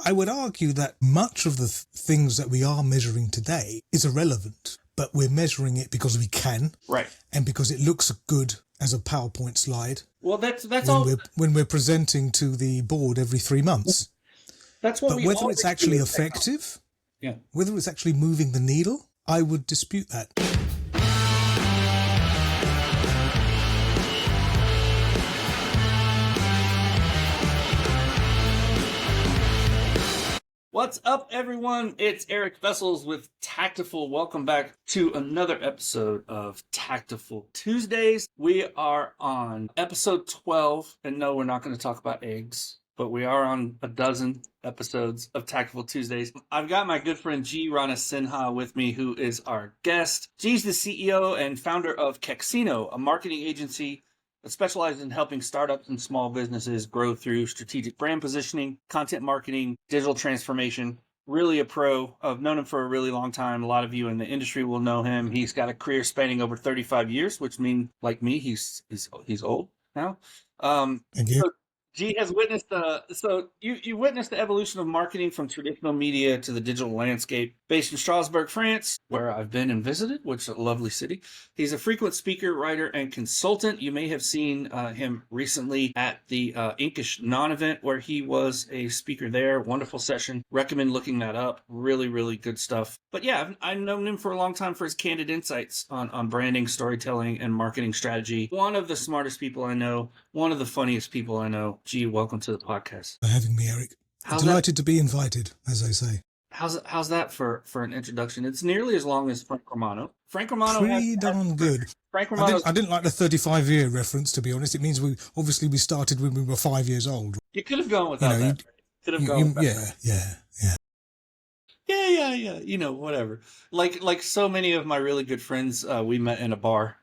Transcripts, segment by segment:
I would argue that much of the things that we are measuring today is irrelevant, but we're measuring it because we can. Right. And because it looks good as a PowerPoint slide. Well, that's when we're presenting to the board every 3 months. That's what. But whether it's actually effective, whether it's actually moving the needle, I would dispute that. What's up, everyone? It's Eric Vessels with Taktiful. Welcome back to another episode of Taktiful Tuesdays. We are on episode 12, and no, we're not going to talk about eggs, but we are on a dozen episodes of Taktiful Tuesdays. I've got my good friend Gee Ranasinha with me, who is our guest. Gee's the CEO and founder of Kexino, a marketing agency that specializes in helping startups and small businesses grow through strategic brand positioning, content marketing, digital transformation. Really a pro. I've known him for a really long time. A lot of you in the industry will know him. He's got a career spanning over 35 years, which means, like me, he's old now. Thank you. So Gee has witnessed you witnessed the evolution of marketing from traditional media to the digital landscape. Based in Strasbourg, France, where I've been and visited, which is a lovely city. He's a frequent speaker, writer, and consultant. You may have seen him recently at the Inkish Non-event, where he was a speaker there. Wonderful session. Recommend looking that up. Really, really good stuff. But yeah, I've known him for a long time for his candid insights on branding, storytelling, and marketing strategy. One of the smartest people I know. One of the funniest people I know. Gee, welcome to the podcast. For having me, Eric. Delighted to be invited, as I say. How's that for an introduction? It's nearly as long as Frank Romano. Frank Romano pretty darn good. Frank Romano. I didn't like the 35-year reference, to be honest. It means we started when we were 5 years old. You could have gone without that. Could have gone without that. Yeah. You know, whatever. Like so many of my really good friends, we met in a bar.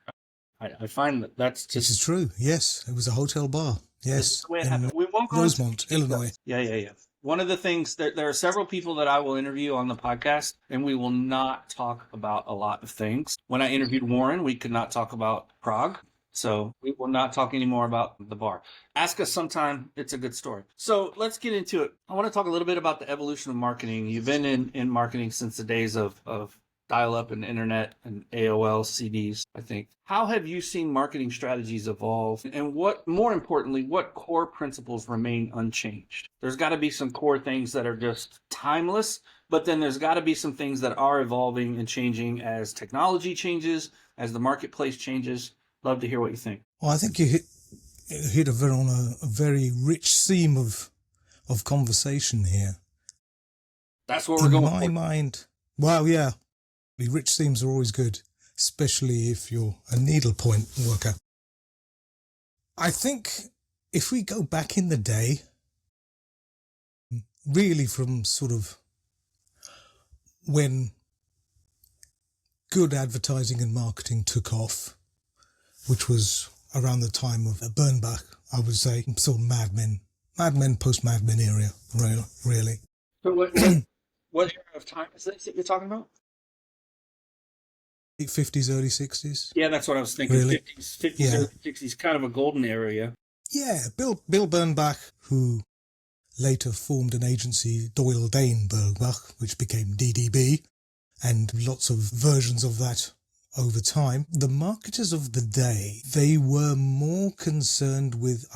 I find that's just... This is true. Yes, it was a hotel bar. Yes, this is the way it happened. We won't go Rosemont, Illinois. Yeah. One of the things, there are several people that I will interview on the podcast, and we will not talk about a lot of things. When I interviewed Warren, we could not talk about Prague, so we will not talk anymore about the bar. Ask us sometime. It's a good story. So let's get into it. I want to talk a little bit about the evolution of marketing. You've been in marketing since the days of dial-up and internet and AOL CDs, I think. How have you seen marketing strategies evolve? And more importantly, what core principles remain unchanged? There's got to be some core things that are just timeless, but then there's got to be some things that are evolving and changing as technology changes, as the marketplace changes. Love to hear what you think. Well, I think you hit a very rich theme of conversation here. That's what we're going for. In my mind, well, yeah. Rich themes are always good, especially if you're a needlepoint worker. I think if we go back in the day, really from sort of when good advertising and marketing took off, which was around the time of Bernbach, I would say, sort of Mad Men, post-Mad Men area, really. So what era of time is this that you're talking about? 50s, early 60s. Yeah, that's what I was thinking. Really? 50s, early 60s, kind of a golden area. Yeah, Bill Bernbach, who later formed an agency, Doyle Dane Bernbach, which became DDB, and lots of versions of that over time. The marketers of the day, they were more concerned with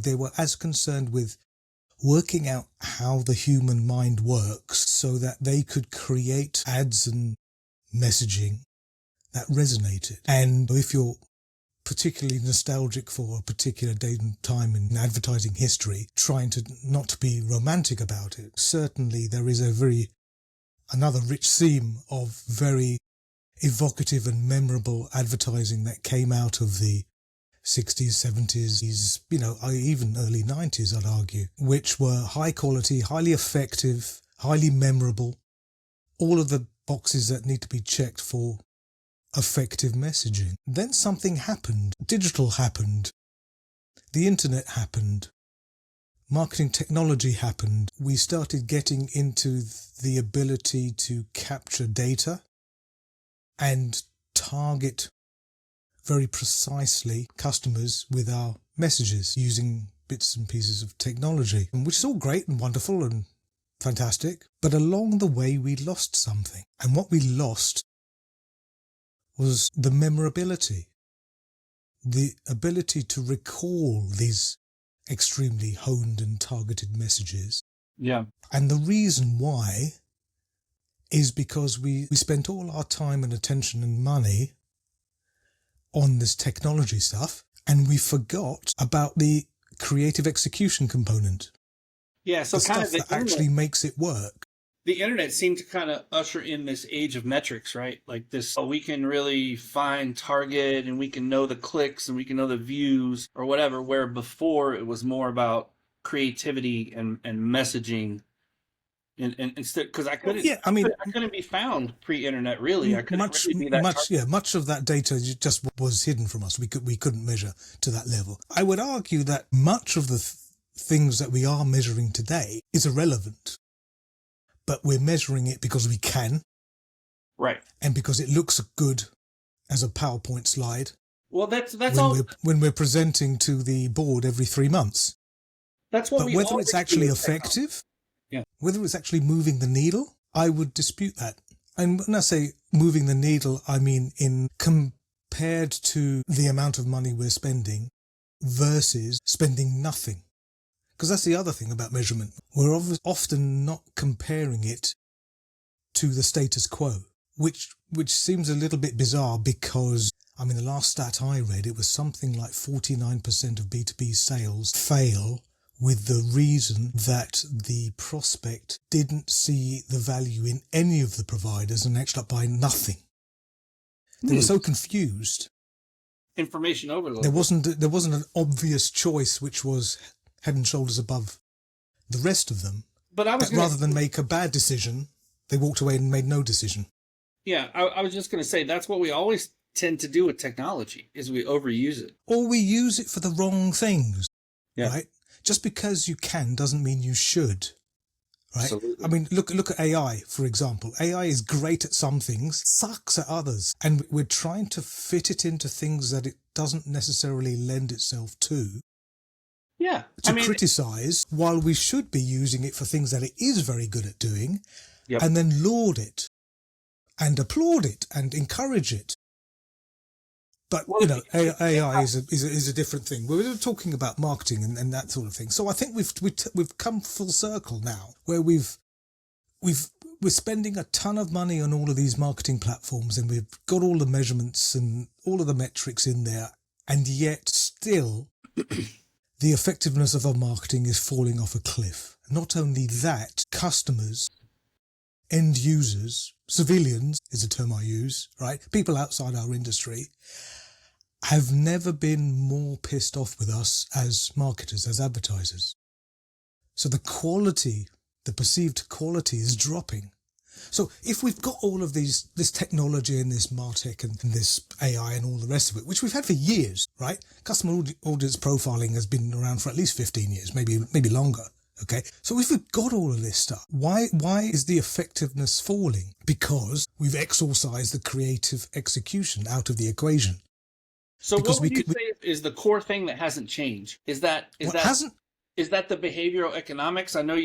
they were as concerned with working out how the human mind works so that they could create ads and messaging that resonated. And if you're particularly nostalgic for a particular date and time in advertising history, trying to not to be romantic about it, certainly there is another rich theme of very evocative and memorable advertising that came out of the 60s, 70s, even early 90s, I'd argue, which were high quality, highly effective, highly memorable, all of the boxes that need to be checked for effective messaging. Then something happened. Digital happened. The internet happened. Marketing technology happened. We started getting into the ability to capture data and target very precisely customers with our messages using bits and pieces of technology, which is all great and wonderful and fantastic. But along the way, we lost something. And what we lost was the memorability, the ability to recall these extremely honed and targeted messages. Yeah. And the reason why is because we spent all our time and attention and money on this technology stuff, and we forgot about the creative execution component. Yeah, so the kind stuff of that actually makes it work. The internet seemed to kind of usher in this age of metrics, right? Like this, we can really find target and we can know the clicks and we can know the views or whatever, where before it was more about creativity and messaging. And instead, because I couldn't, I couldn't be found pre-internet. Really, I couldn't really be that. Much of that data just was hidden from us. We couldn't measure to that level. I would argue that much of the things that we are measuring today is irrelevant, but we're measuring it because we can, right? And because it looks good as a PowerPoint slide. Well, that's all. When we're presenting to the board every 3 months. That's what. But whether it's actually effective. Yeah. Whether it's actually moving the needle, I would dispute that. And when I say moving the needle, I mean in compared to the amount of money we're spending versus spending nothing. Because that's the other thing about measurement. We're often not comparing it to the status quo, which seems a little bit bizarre because, I mean, the last stat I read, it was something like 49% of B2B sales fail with the reason that the prospect didn't see the value in any of the providers and ended up buying nothing. They were so confused. Information overload. There wasn't an obvious choice which was head and shoulders above the rest of them. But rather than make a bad decision, they walked away and made no decision. Yeah, I was just going to say that's what we always tend to do with technology is we overuse it. Or we use it for the wrong things. Yeah. Right? Just because you can doesn't mean you should, right? Absolutely. I mean, look at AI, for example. AI is great at some things, sucks at others. And we're trying to fit it into things that it doesn't necessarily lend itself to. Yeah. To criticize, while we should be using it for things that it is very good at doing, yep. And then laud it and applaud it and encourage it. But, AI is a different thing. We're talking about marketing and that sort of thing. So I think we've come full circle now, where we're spending a ton of money on all of these marketing platforms, and we've got all the measurements and all of the metrics in there, and yet still the effectiveness of our marketing is falling off a cliff. Not only that, customers, end users, civilians is a term I use, right? People outside our industry have never been more pissed off with us as marketers, as advertisers. So the perceived quality is dropping. So if we've got all of this technology and this MarTech and this AI and all the rest of it, which we've had for years, right? Customer audience profiling has been around for at least 15 years, maybe longer. Okay, so if we've got all of this stuff, why is the effectiveness falling? Because we've exorcised the creative execution out of the equation. So what would you say is the core thing that hasn't changed? Is that the behavioral economics? I know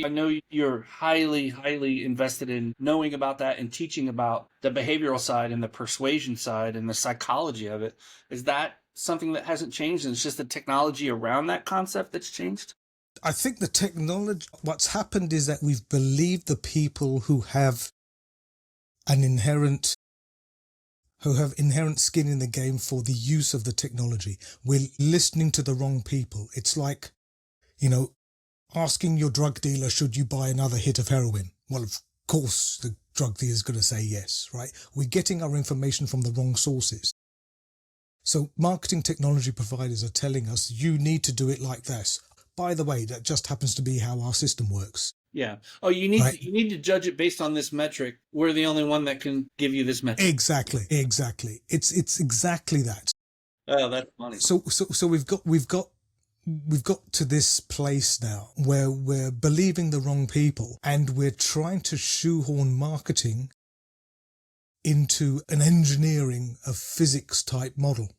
you're highly invested in knowing about that and teaching about the behavioral side and the persuasion side and the psychology of it. Is that something that hasn't changed, and it's just the technology around that concept that's changed? I think the technology, what's happened is that we've believed the people who have inherent skin in the game for the use of the technology. We're listening to the wrong people. It's like, asking your drug dealer, should you buy another hit of heroin? Well, of course, the drug dealer is going to say yes, right? We're getting our information from the wrong sources. So marketing technology providers are telling us, you need to do it like this. By the way, that just happens to be how our system works. Yeah. Oh, you need to judge it based on this metric. We're the only one that can give you this metric. Exactly. It's exactly that. Oh, that's funny. So we've got to this place now where we're believing the wrong people, and we're trying to shoehorn marketing into an engineering of physics type model,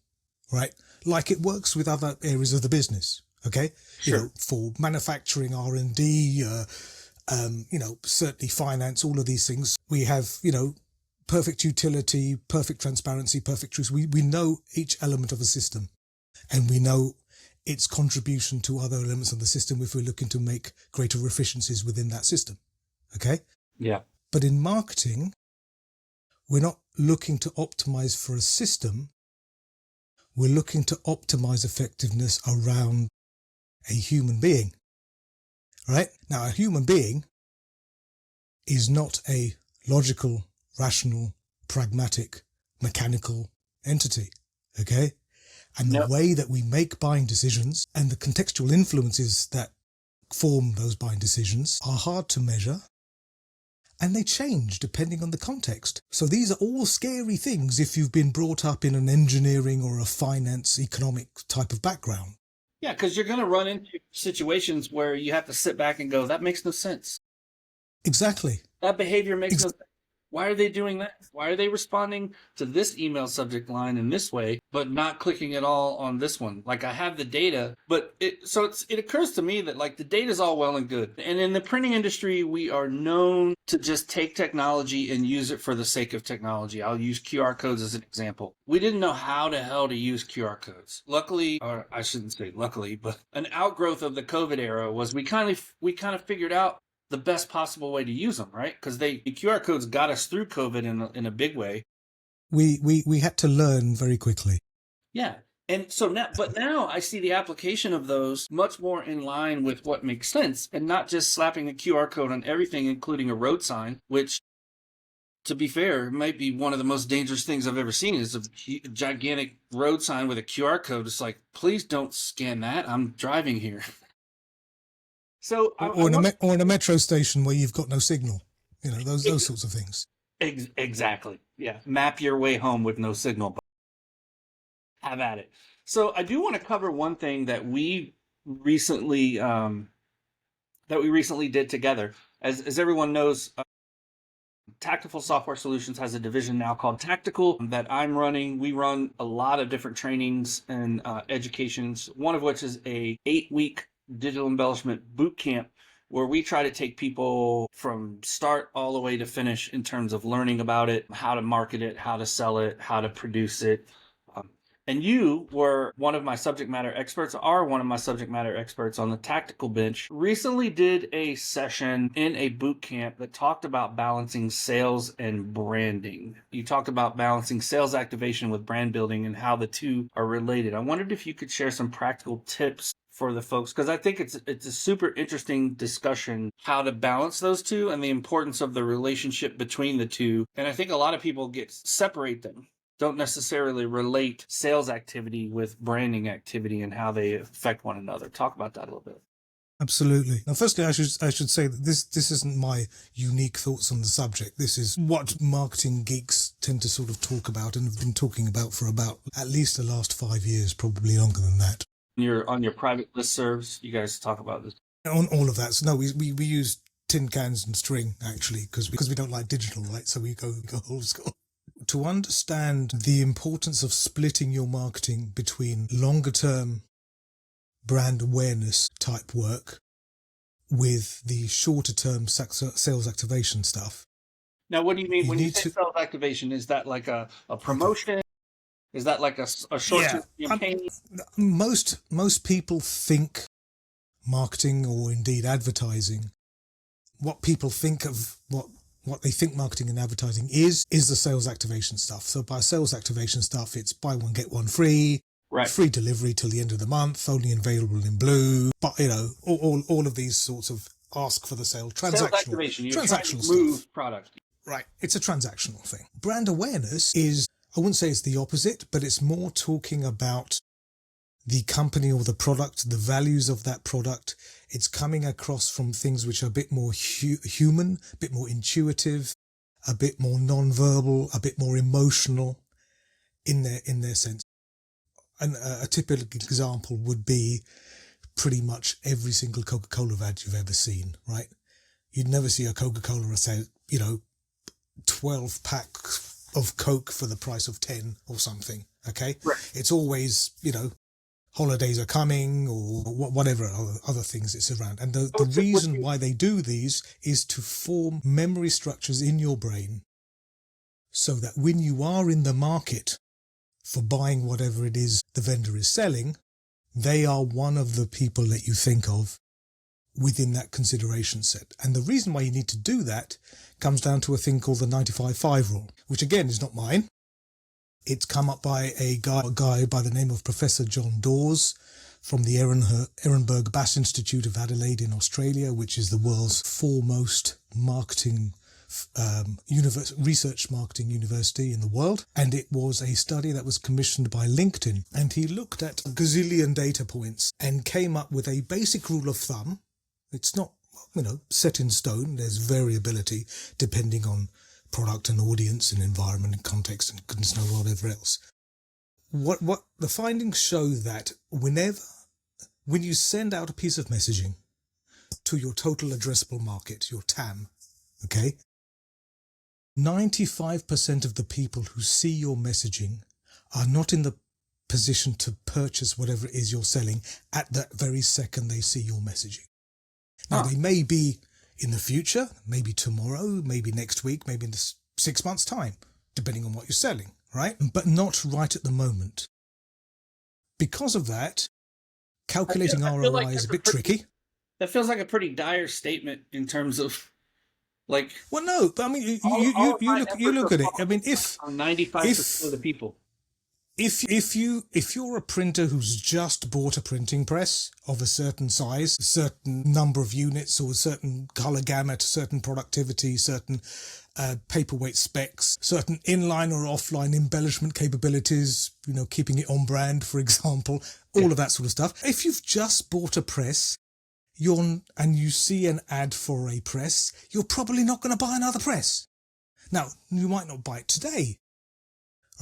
right? Like it works with other areas of the business. Okay. Sure. For manufacturing, R&D, certainly finance, all of these things. We have, perfect utility, perfect transparency, perfect truth. We know each element of a system, and we know its contribution to other elements of the system if we're looking to make greater efficiencies within that system. Okay? Yeah. But in marketing, we're not looking to optimize for a system. We're looking to optimize effectiveness around a human being. Right? Now, a human being is not a logical, rational, pragmatic, mechanical entity. Okay? And the way that we make buying decisions and the contextual influences that form those buying decisions are hard to measure, and they change depending on the context. So these are all scary things if you've been brought up in an engineering or a finance economic type of background. Yeah, because you're going to run into situations where you have to sit back and go, that makes no sense. Exactly. That behavior makes no sense. Why are they doing that? Why are they responding to this email subject line in this way, but not clicking at all on this one? Like, I have the data, but it occurs to me that like the data is all well and good. And in the printing industry, we are known to just take technology and use it for the sake of technology. I'll use QR codes as an example. We didn't know how the hell to use QR codes. Luckily, or I shouldn't say luckily, but an outgrowth of the COVID era was we kind of figured out the best possible way to use them, right? Because the QR codes got us through COVID in a big way. We had to learn very quickly. Yeah. And so now I see the application of those much more in line with what makes sense, and not just slapping a QR code on everything, including a road sign, which, to be fair, might be one of the most dangerous things I've ever seen, is a gigantic road sign with a QR code. It's like, please don't scan that. I'm driving here. So, or in a metro station where you've got no signal, those sorts of things. Exactly. Yeah. Map your way home with no signal. But have at it. So I do want to cover one thing that we recently did together. As everyone knows, Taktiful Software Solutions has a division now called Tactical that I'm running. We run a lot of different trainings and educations, one of which is a 8-week digital embellishment boot camp where we try to take people from start all the way to finish in terms of learning about it, how to market it, how to sell it, how to produce it. And you were one of my subject matter experts on the tactical bench. Recently did a session in a boot camp that talked about balancing sales and branding. You talked about balancing sales activation with brand building and how the two are related. I wondered if you could share some practical tips for the folks, because I think it's a super interesting discussion, how to balance those two and the importance of the relationship between the two. And I think a lot of people separate them. Don't necessarily relate sales activity with branding activity and how they affect one another. Talk about that a little bit. Absolutely. Now, firstly, I should say that this isn't my unique thoughts on the subject. This is what marketing geeks tend to sort of talk about and have been talking about for about at least the last 5 years, probably longer than that. On your private listservs, you guys talk about this. On all of that. So no, we use tin cans and string, actually, because we don't like digital, right? So we go old school. To understand the importance of splitting your marketing between longer term brand awareness type work with the shorter term sales activation stuff. Now, what do you mean when you say sales activation? Is that like a promotion? Is that like a short-term campaign? Most people think marketing, or indeed advertising, what people think of what they think marketing and advertising is the sales activation stuff. So by sales activation stuff, it's buy one, get one free, right, free delivery till the end of the month, only available in blue, but all of these sorts of ask for the sale, sales activation, you're trying to move stuff. Product. Right, it's a transactional thing. Brand awareness is, I wouldn't say it's the opposite, but it's more talking about the company or the product, the values of that product. It's coming across from things which are a bit more human, a bit more intuitive, a bit more non-verbal, a bit more emotional in their sense. And a typical example would be pretty much every single Coca-Cola ad you've ever seen, right? You'd never see a Coca-Cola say, 12 packs of Coke for the price of 10 or something, okay? Right. It's always, holidays are coming or whatever other things it's around. And the reason why they do these is to form memory structures in your brain so that when you are in the market for buying whatever it is the vendor is selling, they are one of the people that you think of within that consideration set. And the reason why you need to do that comes down to a thing called the 95-5 rule, which again is not mine. It's come up by a guy by the name of Professor John Dawes from the Ehrenberg Bass Institute of Adelaide in Australia, which is the world's foremost marketing research marketing university in the world. And it was a study that was commissioned by LinkedIn. And he looked at a gazillion data points and came up with a basic rule of thumb. It's not, set in stone. There's variability depending on product and audience and environment and context and goodness knows whatever else. What the findings show that when you send out a piece of messaging to your total addressable market, your TAM, okay, 95% of the people who see your messaging are not in the position to purchase whatever it is you're selling at that very second they see your messaging. Now, they may be in the future, maybe tomorrow, maybe next week, maybe in 6 months' time, depending on what you're selling, right? But not right at the moment. Because of that, calculating ROI is a bit tricky. That feels like a pretty dire statement in terms of, like... Well, no, but I mean, you look at it. I mean, if... 95% of the people. If you're a printer who's just bought a printing press of a certain size, a certain number of units or a certain color gamut, certain productivity, certain paperweight specs, certain inline or offline embellishment capabilities, keeping it on brand, for example, all of that sort of stuff. If you've just bought a press, and you see an ad for a press, you're probably not going to buy another press. Now, you might not buy it today,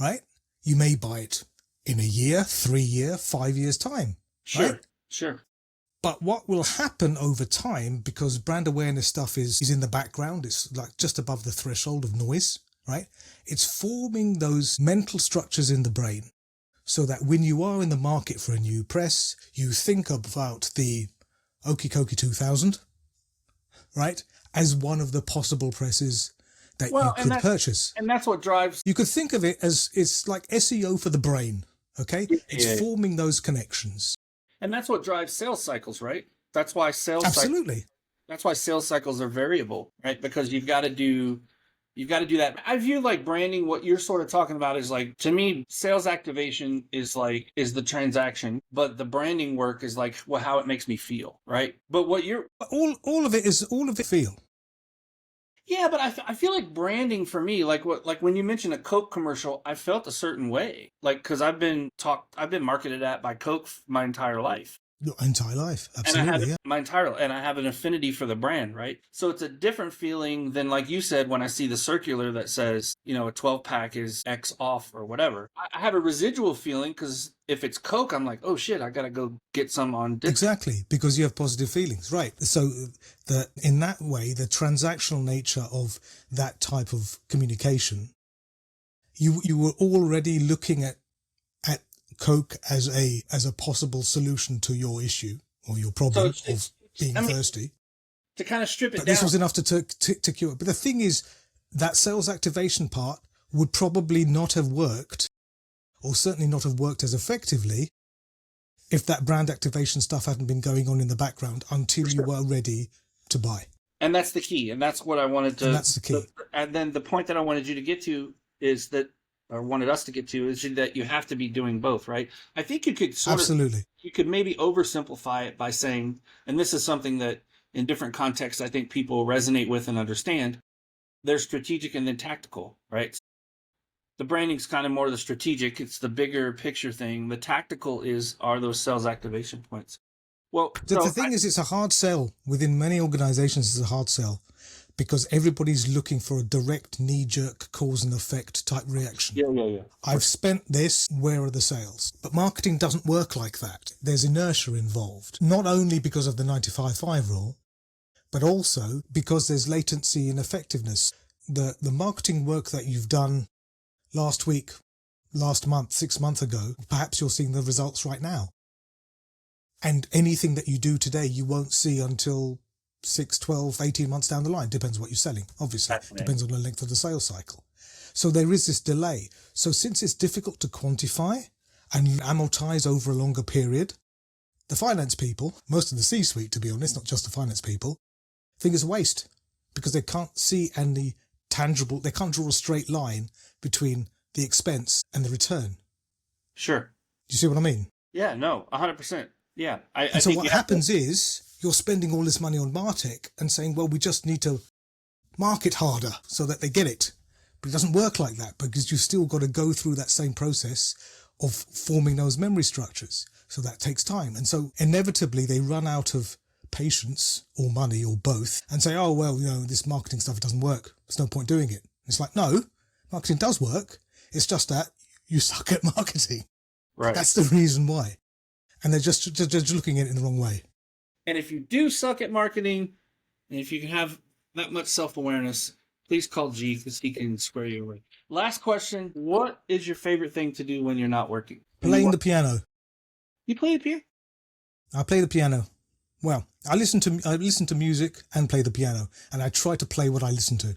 right? You may buy it in a year, 3 year, 5 years time. Sure, right? Sure. But what will happen over time, because brand awareness stuff is in the background, it's like just above the threshold of noise, right? It's forming those mental structures in the brain so that when you are in the market for a new press, you think about the Okie Kokie 2000, right? As one of the possible presses that you could purchase. And that's what drives... You could think of it as it's like SEO for the brain, okay? It's forming those connections. And that's what drives sales cycles, right? That's why Absolutely. That's why sales cycles are variable, right? Because you've got to do that. I view like branding, what you're sort of talking about is like, to me, sales activation is the transaction, but the branding work is like how it makes me feel, right? But what you're... All of it feel. Yeah, but I feel like branding for me, like when you mentioned a Coke commercial, I felt a certain way, like because I've been marketed at by Coke my entire life. Your entire life, absolutely. And I have an affinity for the brand, right? So it's a different feeling than, like you said, when I see the circular that says, a 12-pack is X off or whatever. I have a residual feeling because if it's Coke, I'm like, oh shit, I gotta go get some on discount. Exactly, because you have positive feelings, right? So in that way, the transactional nature of that type of communication, you were already looking at Coke as a possible solution to your issue or your problem of being thirsty. To kind of strip it down. This was enough to cure it. But the thing is, that sales activation part would probably not have worked, or certainly not have worked as effectively, if that brand activation stuff hadn't been going on in the background until you were ready to buy. And that's the key. And that's what I wanted to... And that's the key. And then the point that I wanted you to get to is that, or wanted us to get to, is that you have to be doing both, right? I think you could you could maybe oversimplify it by saying, and this is something that in different contexts I think people resonate with and understand, there's strategic and then tactical, right? The branding's kind of more the strategic, it's the bigger picture thing. The tactical are those sales activation points. Well, the thing is, it's a hard sell. Within many organizations, it's a hard sell. Because everybody's looking for a direct knee-jerk cause and effect type reaction. Yeah. I've spent this, where are the sales? But marketing doesn't work like that. There's inertia involved. Not only because of the 95-5 rule, but also because there's latency in effectiveness. The marketing work that you've done last week, last month, 6 months ago, perhaps you're seeing the results right now. And anything that you do today, you won't see until 6, 12, 18 months down the line. Depends on what you're selling, obviously. Depends on the length of the sales cycle. So there is this delay. So since it's difficult to quantify and amortize over a longer period, the finance people, most of the C-suite, to be honest, not just the finance people, think it's a waste because they can't see any tangible, they can't draw a straight line between the expense and the return. Sure. Do you see what I mean? Yeah, no, 100%. Yeah. And so what happens is you're spending all this money on MarTech and saying, well, we just need to market harder so that they get it. But it doesn't work like that because you've still got to go through that same process of forming those memory structures. So that takes time. And so inevitably they run out of patience or money or both and say, oh, well, this marketing stuff doesn't work. There's no point doing it. It's like, no, marketing does work. It's just that you suck at marketing. Right. That's the reason why. And they're just looking at it in the wrong way. And if you do suck at marketing, and if you can have that much self-awareness, please call G because he can square you away. Last question. What is your favorite thing to do when you're not working? Playing the piano. You play the piano? I play the piano. Well, I listen to music and play the piano, and I try to play what I listen to,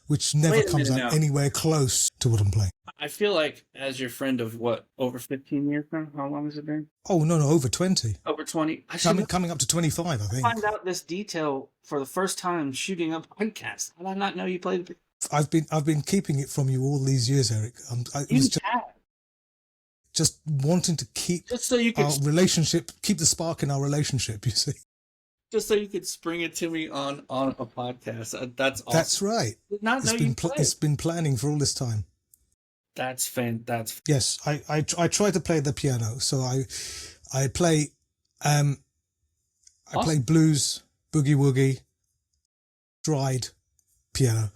which never comes out anywhere close to what I'm playing. I feel like, as your friend of over 15 years now, how long has it been? Oh, no, over 20. Over 20. Coming up to 25, I think. Find out this detail for the first time shooting a podcast. How did I not know you played the piano? I've been keeping it from you all these years, Eric. Just wanting to keep our relationship, keep the spark in our relationship, you see. Just so you could spring it to me on a podcast. That's awesome. That's right. Did not know it's been planning for all this time. That's fantastic. Yes, I try to play the piano. So I play play blues, boogie woogie, stride, piano.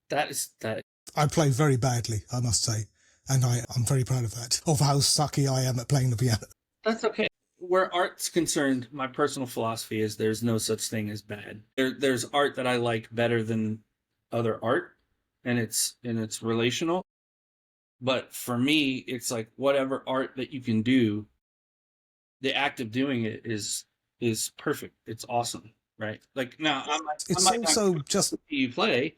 That. I play very badly, I must say, and I'm very proud of that. Of how sucky I am at playing the piano. That's okay. Where art's concerned, my personal philosophy is there's no such thing as bad. There's art that I like better than other art, and it's relational. But for me, it's like whatever art that you can do, the act of doing it is perfect. It's awesome, right? Like now, it's also just you play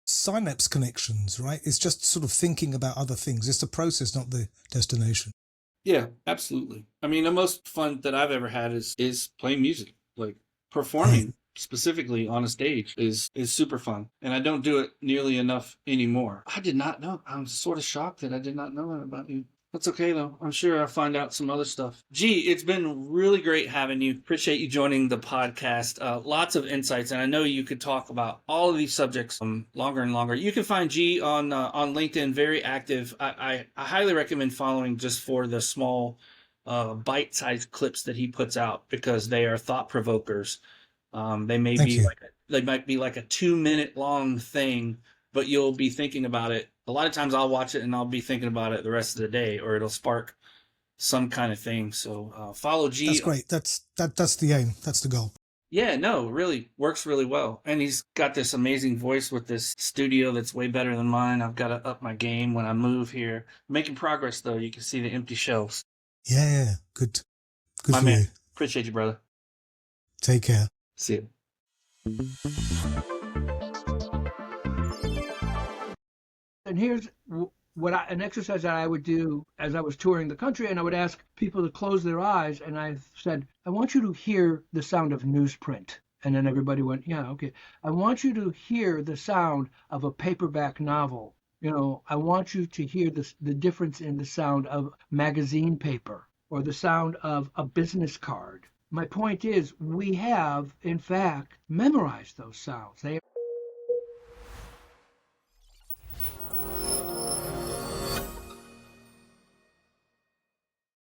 synapse connections, right? It's just sort of thinking about other things. It's the process, not the destination. Yeah, absolutely. I mean, the most fun that I've ever had is playing music, like performing. Specifically on a stage is super fun, and I don't do it nearly enough anymore. I did not know. I'm sort of shocked that I did not know that about you. That's okay though. I'm sure I'll find out some other stuff. Gee, it's been really great having you. Appreciate you joining the podcast. Lots of insights, and I know you could talk about all of these subjects longer and longer. You can find Gee on LinkedIn, very active. I highly recommend following just for the small bite-sized clips that he puts out because they are thought provokers. They might be like a 2-minute long thing, but you'll be thinking about it. A lot of times I'll watch it and I'll be thinking about it the rest of the day, or it'll spark some kind of thing. So follow G. That's great. That's the aim. That's the goal. Yeah, no, really works really well. And he's got this amazing voice with this studio that's way better than mine. I've got to up my game when I move here. Making progress though. You can see the empty shelves. Yeah. Good My for man. you. Appreciate you, brother. Take care. See you. And here's an exercise that I would do as I was touring the country, and I would ask people to close their eyes, and I said, I want you to hear the sound of newsprint. And then everybody went, yeah, okay. I want you to hear the sound of a paperback novel. I want you to hear the difference in the sound of magazine paper or the sound of a business card. My point is, we have, in fact, memorized those sounds. They